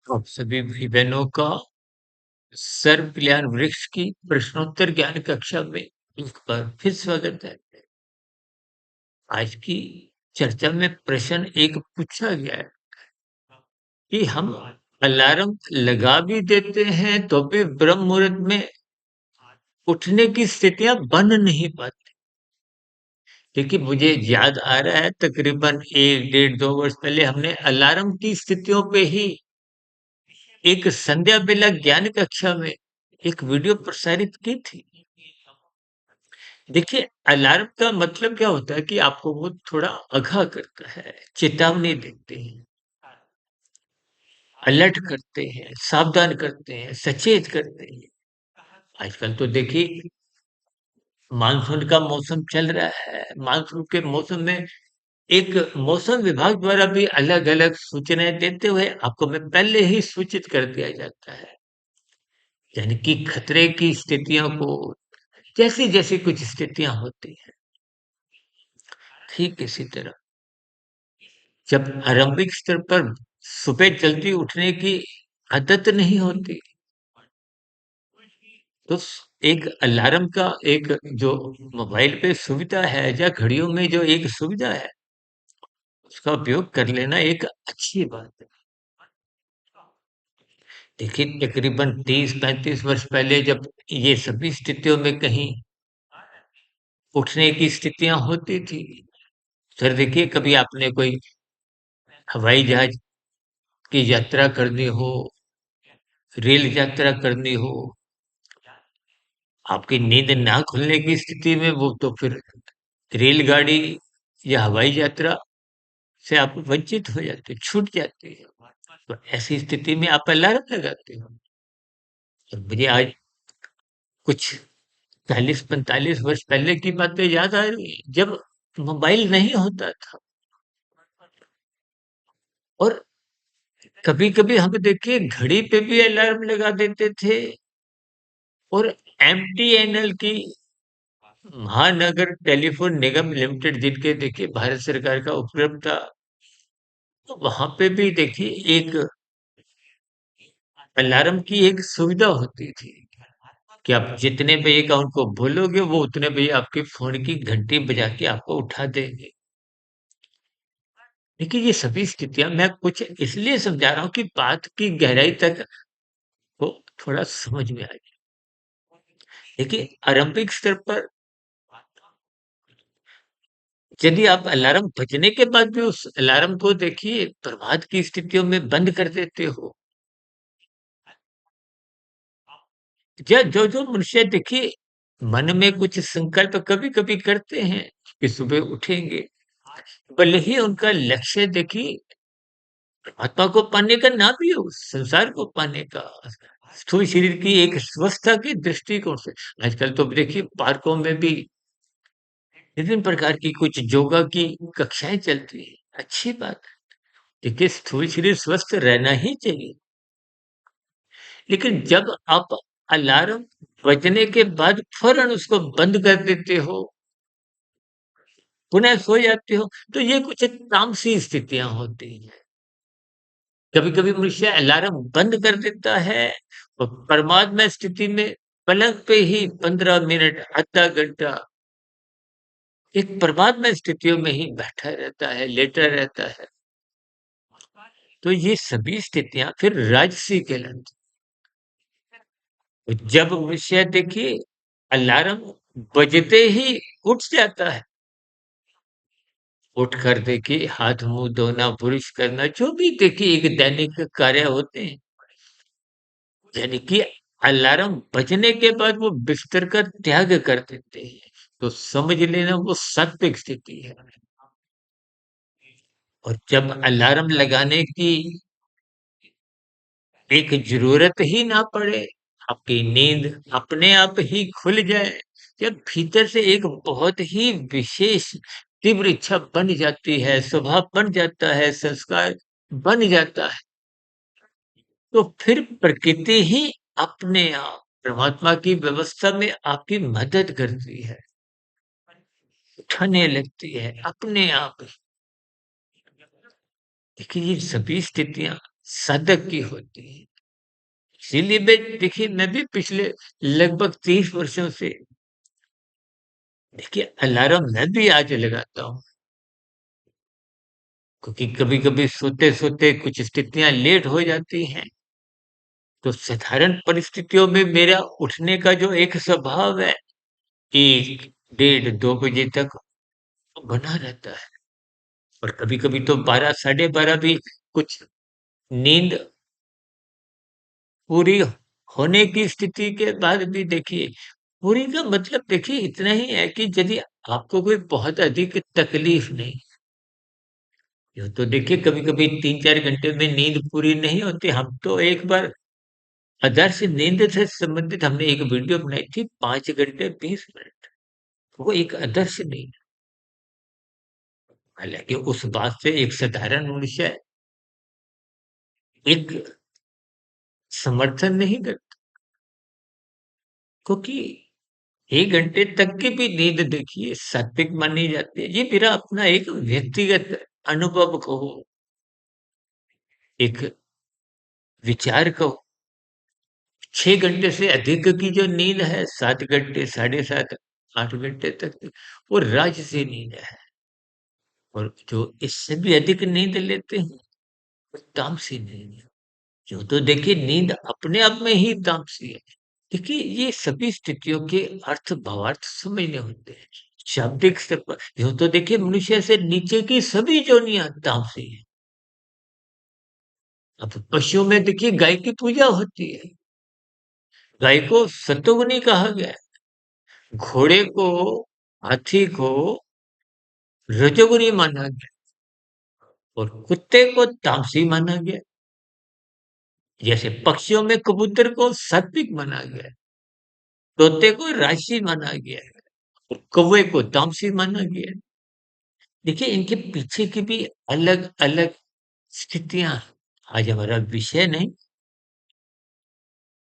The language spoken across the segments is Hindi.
आप सभी भाई बहनों का सर्व कल्याण वृक्ष की प्रश्नोत्तर ज्ञान कक्षा में एक बार फिर स्वागत है। आज की चर्चा में प्रश्न एक पूछा गया है कि हम अलार्म लगा भी देते हैं तो भी ब्रह्म मुहूर्त में उठने की स्थितियां बन नहीं पाती। देखिए मुझे याद आ रहा है तकरीबन 1 डेढ़ 2 वर्ष पहले हमने अलार्म की स्थितियों पे ही एक संध्या बेला ज्ञान कक्षा में एक वीडियो प्रसारित की थी। देखिए, अलार्म का मतलब क्या होता है कि आपको वो थोड़ा आगाह करता है, चेतावनी देते हैं, अलर्ट करते हैं, सावधान करते हैं, सचेत करते हैं। आजकल तो देखिए मानसून का मौसम चल रहा है, मानसून के मौसम में एक मौसम विभाग द्वारा भी अलग-अलग सूचनाएँ देते हुए आपको में पहले ही सूचित कर दिया जाता है। यानी कि खतरे की स्थितियों को जैसी-जैसी कुछ स्थितियाँ होती हैं, ठीक इसी तरह जब आरंभिक स्तर पर सुबह जल्दी उठने की आदत नहीं होती, तो एक अलार्म का एक जो मोबाइल पे सुविधा है या घड़ियों में जो एक सुविधा है, उसका उपयोग कर लेना एक अच्छी बात है। देखिए, तकरीबन 30-35 वर्ष पहले जब ये सभी स्थितियों में कहीं उठने की स्थितियाँ होती थी, फिर देखिए कभी आपने कोई हवाई जहाज की यात्रा करनी हो, रेल यात्रा करनी हो, आपकी नींद ना खुलने की स्थिति में वो तो फिर रेलगाड़ी या हवाई यात्रा से आप वंचित हो जाते, छूट जाते हैं। तो ऐसी स्थिति में आप अलार्म लगाते हो। और मुझे आज कुछ 40-45 वर्ष पहले की बातें याद आ रही हैं, जब मोबाइल नहीं होता था और कभी-कभी हम देखिए घड़ी पे भी अलार्म लगा देते थे और एमटीएनएल की महानगर टेलीफोन निगम लिमिटेड जिनके देखिए भारत सरकार का उपक्रम था, तो वहाँ पे भी देखिए एक अलार्म की एक सुविधा होती थी कि आप जितने बजे का उनको बोलोगे वो उतने बजे आपके फ़ोन की घंटी बजा के आपको उठा देंगे। देखिए ये सभी स्थितियाँ मैं कुछ इसलिए समझा रहा हूँ कि बात की गहराई तक को थोड़ा समझ में आ जाए। देखिए आरंभिक स्तर पर यदि आप अलार्म बजने के बाद भी उस अलार्म को देखिए प्रभात की स्थितियों में बंद कर देते हो या जो मनुष्य देखिए मन में कुछ संकल्प कभी-कभी करते हैं कि सुबह उठेंगे, भले ही उनका लक्ष्य देखिए परमात्मा को पाने का ना भी हो, संसार को पाने का, स्थूल शरीर की एक स्वस्थता के दृष्टिकोण से। आजकल तो देखिए पार्कों में भी विभिन्न प्रकार की कुछ योगा की कक्षाएँ चलती हैं, अच्छी बात है। देखिए स्थूल शरीर स्वस्थ रहना ही चाहिए, लेकिन जब आप अलार्म बजने के बाद फ़ौरन उसको बंद कर देते हो, पुनः सो जाते हो, तो ये कुछ तामसी स्थितियाँ होती हैं। कभी-कभी मनुष्य अलार्म बंद कर देता है और परमात्मा स्थिति में पलंग पे ही 15 मिनट, आधा घंटा एक परमात्मा स्थितियों में ही बैठा रहता है, लेटा रहता है। तो ये सभी स्थितियाँ फिर राजसी कहलाती हैं। जब मनुष्य देखिए अलार्म बजते ही उठ जाता है, उठकर देखिए हाथ-मुँह धोना, ब्रुश करना, जो भी देखिए एक दैनिक कार्य होते हैं, यानी कि अलार्म बजने के बाद वो बिस्तर का त्याग कर देते हैं, तो समझ लेना वो सात्विक स्थिति है। और जब अलार्म लगाने की एक ज़रूरत ही ना पड़े, आपकी नींद अपने आप ही खुल जाए, जब भीतर से एक बहुत ही विशेष तीव्र इच्छा बन जाती है, स्वभाव बन जाता है, संस्कार बन जाता है, तो फिर प्रकृति ही अपने आप परमात्मा की व्यवस्था में आपकी मदद करती है, उठाने लगती है अपने आप ही। देखिए ये सभी स्थितियाँ साधक की होती है। इसीलिए मैं देखिए मैं भी पिछले लगभग 30 वर्षों से देखिए अलार्म मैं भी आज लगाता हूँ, क्योंकि कभी-कभी सोते-सोते कुछ स्थितियाँ लेट हो जाती हैं, तो साधारण परिस्थितियों में मेरा उठने का जो एक स्वभाव है, 1 डेढ़ 2 बजे तक बना रहता है। और कभी-कभी तो 12 साढ़े 12 भी कुछ नींद पूरी होने की स्थिति के बाद भी देखिए, पूरी का मतलब देखिए इतना ही है कि यदि आपको कोई बहुत अधिक तकलीफ नहीं, यूँ तो देखिए कभी-कभी 3-4 घंटे में नींद पूरी नहीं होती। हम तो एक बार आदर्श नींद से संबंधित हमने एक वीडियो बनाई थी 5 घंटे 20 मिनट। वो एक आदर्श नींद। हालाँकि उस बात से एक साधारण मनुष्य एक समर्थन नहीं करता, क्योंकि 1 घंटे तक की भी नींद देखिए सात्विक मानी जाती है। ये मेरा अपना एक व्यक्तिगत अनुभव कहो, एक विचार कहो। 6 घंटे से अधिक की जो नींद है 7 घंटे, साढ़े 7, 8 घंटे तक की, वो राजसी नींद है। और जो इससे भी अधिक नींद लेते हैं, वो तामसी नींद है। यूँ तो देखिए नींद अपने आप में ही तामसी है। देखिए ये सभी स्थितियों के अर्थ भावार्थ समझने होते हैं। शाब्दिक स्तर पर यूँ तो देखिए मनुष्य से नीचे की सभी योनियाँ तामसी हैं। अब पशुओं में देखिए गाय की पूजा होती है। गाय को सतोगुनी कहा गया है। घोड़े को, हाथी को रजोगुनी माना गया और कुत्ते को तामसी माना गया। जैसे पक्षियों में कबूतर को सात्विक माना गया है, तोते को राजसी माना गया है और कौवे को तामसी माना गया है। देखिए इनके पीछे की भी अलग-अलग स्थितियाँ आज हमारा विषय नहीं,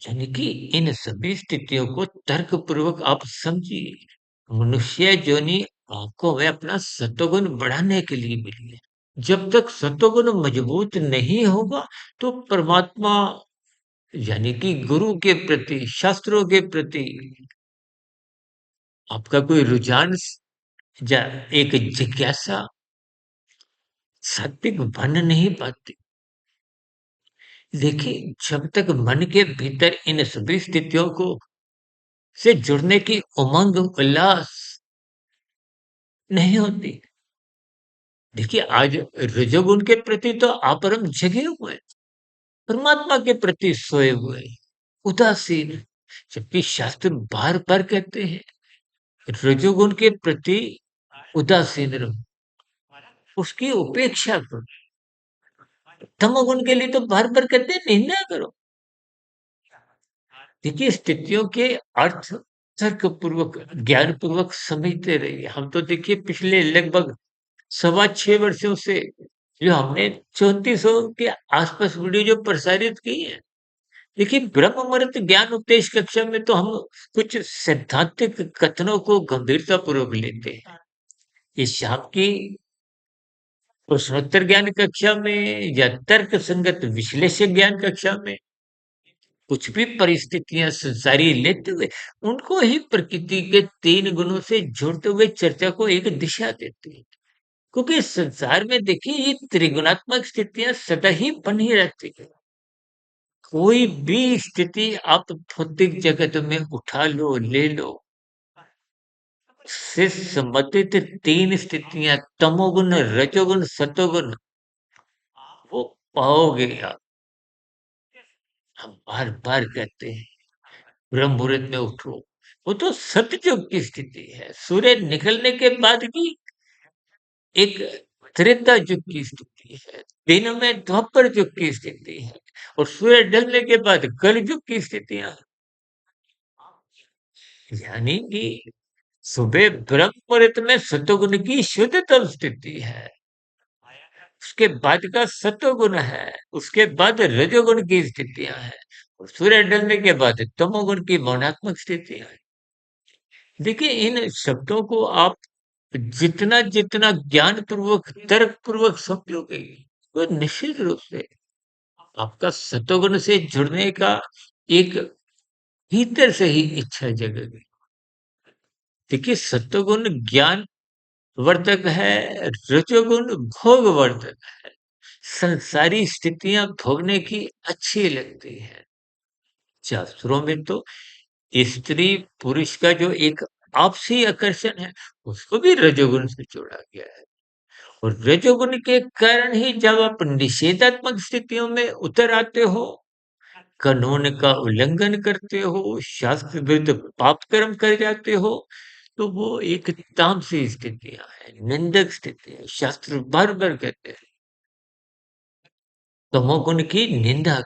यानी कि इन सभी स्थितियों को तर्कपूर्वक आप समझिए। मनुष्य योनि आपको हमें अपना सत्वगुण बढ़ाने के लिए मिली है। जब तक सत्वगुण मजबूत नहीं होगा, तो परमात्मा यानी कि गुरु के प्रति, शास्त्रों के प्रति आपका कोई रुझान या एक जिज्ञासा सात्विक बन नहीं पाती। देखिए, जब तक मन के भीतर इन सभी स्थितियों को से जुड़ने की उमंग, उल्लास नहीं होती। देखिए, आज रजोगुण के प्रति तो अपरम जगे हुए हैं, परमात्मा के प्रति सोए हुए हैं, उदासीन। जबकि शास्त्र बार-बार कहते हैं, रजोगुण के प्रति उदासीन रहो, उसकी उपेक्षा करो। तमोगुण के लिए तो बार-बार कहते हैं निंदा करो। देखिए स्थितियों के अर्थ तर्कपूर्वक, ज्ञानपूर्वक समझते रहिए। हम तो देखिए पिछले लगभग सवा 6 वर्षों से जो हमने 3400 के आसपास वीडियो जो प्रसारित की है। देखिए ब्रह्म मुहूर्त ज्ञान उपदेश कक्षा में तो हम कुछ सैद्धांतिक कथनों को गंभीरतापूर्वक लेते हैं। इस शाम की प्रश्नोत्तर ज्ञान कक्षा में या तर्क संगत विश्लेषक ज्ञान कक्षा में कुछ भी परिस्थितियां संसारी लेते हुए उनको ही प्रकृति के 3 गुणों से जोड़ते हुए चर्चा को एक दिशा देते हैं। क्योंकि संसार में देखिए ये त्रिगुणात्मक स्थितियां सदा ही बनी रहती है। कोई भी स्थिति आप भौतिक जगत में उठा लो, ले लो, से संबंधित 3 स्थितियां तमोगुण, रजोगुण, सतोगुण वो पाओगे आप। हम बार-बार कहते हैं ब्रह्म मुहूर्त में उठो। वो तो सतयुग की स्थिति है। सूर्य निकलने के बाद भी एक त्रेता युग की स्थिति है। दिन में द्वापर युग की स्थिति है और सूर्य ढलने के बाद कलयुग की स्थितियाँ हैं। यानी कि सुबह ब्रह्म मुहूर्त में सतोगुण की शुद्धतम स्थिति है। उसके बाद का सतोगुण है, उसके बाद रजोगुण की स्थितियाँ हैं और सूर्य ढलने के बाद तमोगुण की मौनात्मक स्थितियाँ हैं। देखिए इन शब्दों को आप जितना ज्ञान पूर्वक, तर्क पूर्वक समझोगे, तो निश्चित रूप से आपका सतोगुण से जुड़ने का एक भीतर से ही इच्छा जगेगी। देखिए सत्वगुण ज्ञान वर्धक है, रजोगुण भोग वर्धक है। संसारी स्थितियां भोगने की अच्छी लगती है। शास्त्रों में तो स्त्री पुरुष का जो एक आपसी आकर्षण है, उसको भी रजोगुण से जोड़ा गया है। और रजोगुण के कारण ही जब आप निषेधात्मक स्थितियों में उतर आते हो, कानून का उल्लंघन करते हो, शास्त्र विरुद्ध पाप कर्म कर जाते हो, तो वो एक तामसी स्थितियां हैं, निंदक स्थितियां। शास्त्र बार-बार कहते हैं, तमोगुण की निंदा,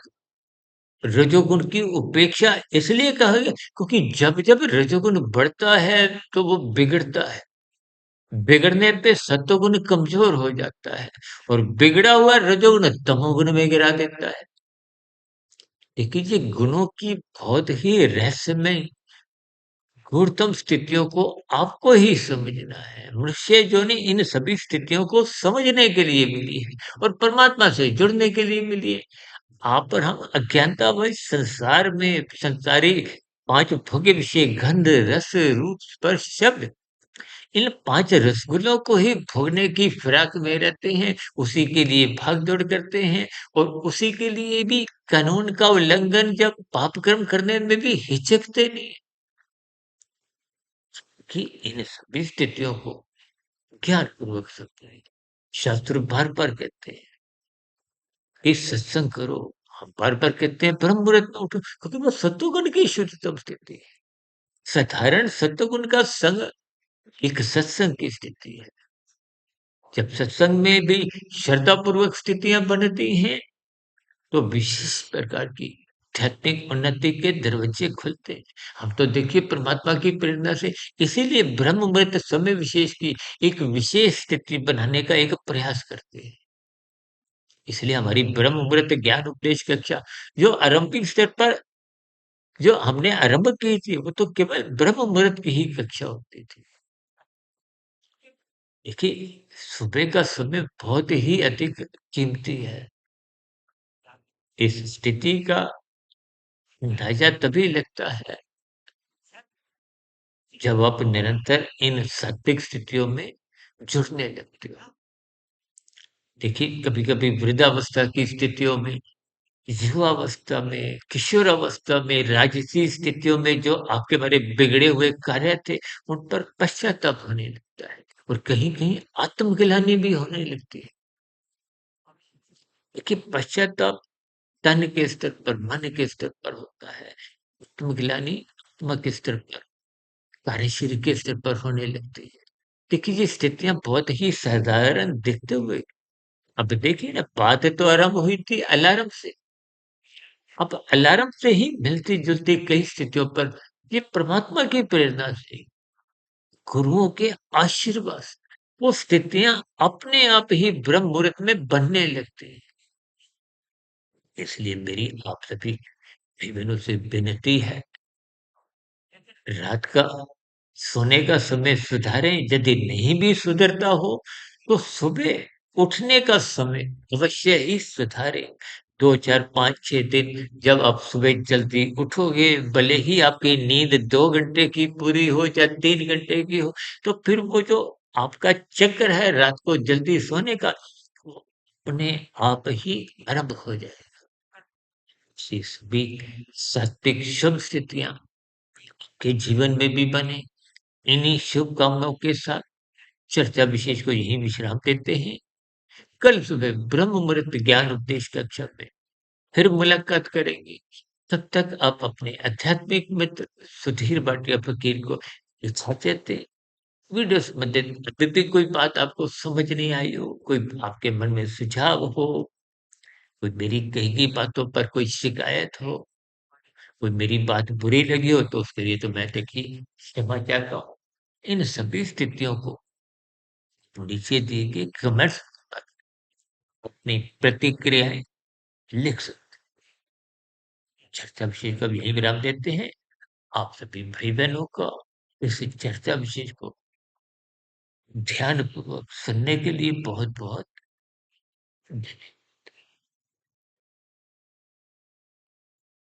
रजोगुण की उपेक्षा इसलिए कहा गया क्योंकि जब-जब रजोगुण बढ़ता है, तो वो बिगड़ता है। बिगड़ने पे सत्वगुण कमज़ोर हो जाता है और बिगड़ा हुआ रजोगुण तमोगुण में गिरा देता है। देखिए, ये गुणों की बहुत ही रहस्यमय गूढ़तम स्थितियों को आपको ही समझना है। मनुष्य योनि इन सभी स्थितियों को समझने के लिए मिली है और परमात्मा से जुड़ने के लिए मिली है। आप और हम अज्ञानतावश संसार में संसारी 5 भोग्य विषय गंध, रस, रूप, स्पर्श, शब्द, इन 5 रसगुल्लों को ही भोगने की फिराक में रहते हैं, उसी के लिए भाग-दौड़ करते हैं और उसी के लिए भी कानून का उल्लंघन जब पाप कर्म करने में भी हिचकते नहीं कि इन सभी स्थितियों को ज्ञानपूर्वक समझें। शास्त्र बार-बार कहते हैं कि सत्संग करो। हम बार-बार कहते हैं ब्रह्म मुहूर्त में उठो क्योंकि वो सत्वगुण की शुद्धतम स्थिति है। साधारण सत्वगुण का संग एक सत्संग की स्थिति है। जब सत्संग में भी श्रद्धापूर्वक स्थितियाँ बनती हैं, तो विशेष प्रकार की आध्यात्मिक उन्नति के दरवाजे खुलते हैं। हम तो देखिए परमात्मा की प्रेरणा से इसीलिए ब्रह्म मुहूर्त समय विशेष की एक विशेष स्थिति बनाने का एक प्रयास करते हैं। इसलिए हमारी ब्रह्म मुहूर्त ज्ञान उपदेश कक्षा जो आरंभिक स्तर पर जो हमने आरंभ की थी, वो तो केवल ब्रह्म मुहूर्त की ही कक्षा होती थी। देखिए, सुबह का समय बहुत ही अधिक कीमती है। इस स्थिति का अंदाज़ा तभी लगता है, जब आप निरंतर इन सात्विक स्थितियों में जुड़ने लगते हो। देखिए, कभी-कभी वृद्धावस्था की स्थितियों में, युवावस्था में, किशोरावस्था में, राजसी स्थितियों में जो आपके बड़े बिगड़े हुए कार्य थे, उन पर पश्चाताप होने लगता है और कहीं-कहीं आत्मग्लानि भी होने लगती है। देखिए, पश्चाताप तन के स्तर पर, मन के स्तर पर होता है। आत्मग्लानि आत्मा के स्तर पर, कार्यशील के स्तर पर होने लगती है। देखिए, ये स्थितियाँ बहुत ही साधारण दिखते हुए, अब देखिए ना बात तो आरंभ हुई थी अलार्म से। अब अलार्म से ही मिलती-जुलती कई स्थितियों पर ये परमात्मा की प्रेरणा से, गुरुओं के आशीर्वाद से, वो स्थितियाँ अपने आप ही ब्रह्म मुहूर्त में बनने लगती हैं। इसलिए मेरी आप सभी भाई-बहनों से विनती है, रात का सोने का समय सुधारें, यदि नहीं भी सुधरता हो, तो सुबह उठने का समय अवश्य ही सुधारें। 2, 4, 5, 6 दिन जब आप सुबह जल्दी उठोगे, भले ही आपकी नींद 2 घंटे की पूरी हो या 3 घंटे की हो, तो फिर वो जो आपका चक्र है रात को जल्दी सोने का, वो अपने आप ही आरंभ हो जाएगा। शेष भी सात्विक शुभ स्थितियाँ के जीवन में भी बने। इन्हीं शुभकामनाओं के साथ चर्चा विशेष को यहीं विश्राम देते हैं। कल सुबह ब्रह्म मुहूर्त ज्ञान उपदेश कक्षा में फिर मुलाकात करेंगे। तब तक आप अपने आध्यात्मिक मित्र सुधीर भाटिया फकीर को इजाज़त दें। वीडियो संबंधित अभी भी कोई बात आपको समझ नहीं आई हो, कोई आपके मन में सुझाव हो, कोई मेरी कही गई बातों पर कोई शिकायत हो, कोई मेरी बात बुरी लगी हो, तो उसके लिए तो मैं देखिए क्षमा चाहता हूँ। इन सभी स्थितियों को नीचे दिए गए कमेंट्स पर अपनी प्रतिक्रियाएँ लिख सकते हैं। चर्चा विषय का यहीं विराम देते हैं। आप सभी भाई-बहनों का इस चर्चा विशेष को ध्यानपूर्वक सुनने के लिए बहुत-बहुत धन्य